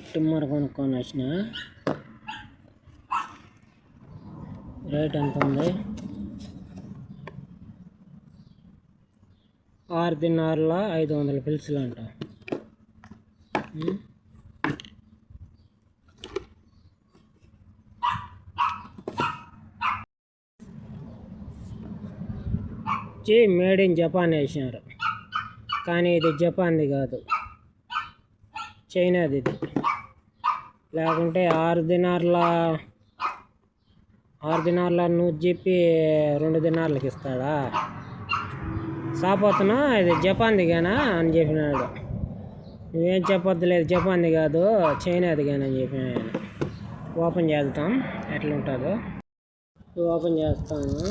Trimmer కొనుక్కొని వచ్చిన. Rate ఎంత ఉంది? 6 దినార్ల 500 పిల్సులు అంట. మేడ్ ఇన్ జపాన్ వేసినారు, కానీ ఇది జపాన్ది కాదు, చైనాది ఇది. లేకుంటే 6 దినార్ల నువ్వు చెప్పి 2 దినార్లకి ఇస్తాడా? సాపోతున్నా ఇది జపాన్ది గానా అని చెప్పినాడు. నువ్వేం చెప్పొద్దు, లేదు జపాన్ది కాదు చైనాది కానీ అని చెప్పినాడు. ఓపెన్ చేద్దాం ఎట్లుంటుందో. ఓపెన్ చేస్తాను.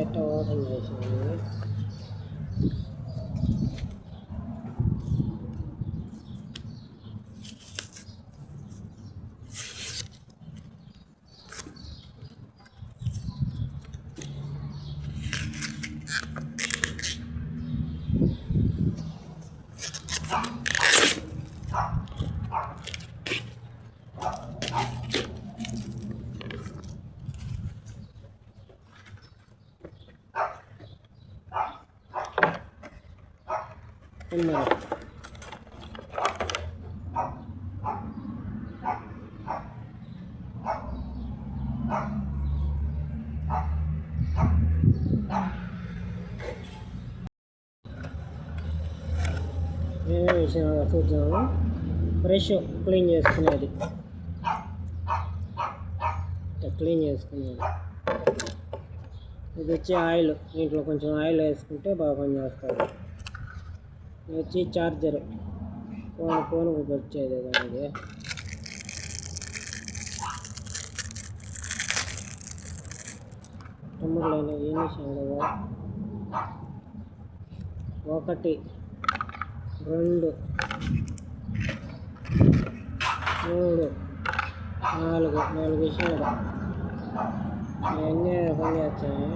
ఎట్లా ఓపెన్ చేసాను. చూద్దాము. బ్రష్ క్లీన్ చేసుకునేది, క్లీన్ చేసుకునేది. ఇది వచ్చి ఆయిల్, దీంట్లో కొంచెం ఆయిల్ వేసుకుంటే బాగా పనిచేస్తుంది. ఇది వచ్చి చార్జర్, ఫోన్కి వచ్చేది దానికి. తమ్ముళ్ళు ఏం చేసాడు? 1 2 3 4 విషయాలు ఇవన్నీ పని చేస్తాయి.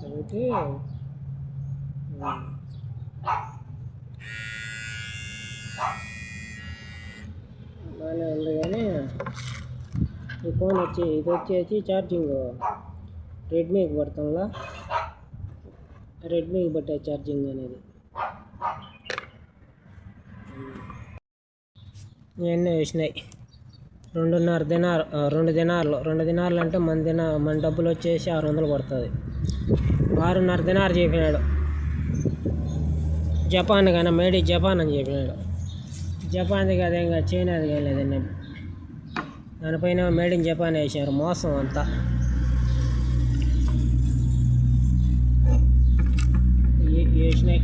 కాబట్టి బాగానే ఉంది. కానీ ఈ ఫోన్ వచ్చి ఇది వచ్చేసి ఛార్జింగ్ రెడ్మీకి పడుతుందా, రెడ్మీకి పట్టే ఛార్జింగ్ అనేది. ఇవన్నీ వేసినాయి. 2 దినార్లు అంటే మన డబ్బులు వచ్చేసి 600 పడుతుంది. 6.5 దినార్ చెప్పినాడు. జపాన్ కానీ మేడ్ ఇన్ జపాన్ అని చెప్పినాడు. జపాన్ది కదా, ఇంకా చైనాది కానీ లేదండి. దానిపైన మేడ్ ఇన్ జపాన్ వేసారు. మోసం అంతా. వేసినాయి.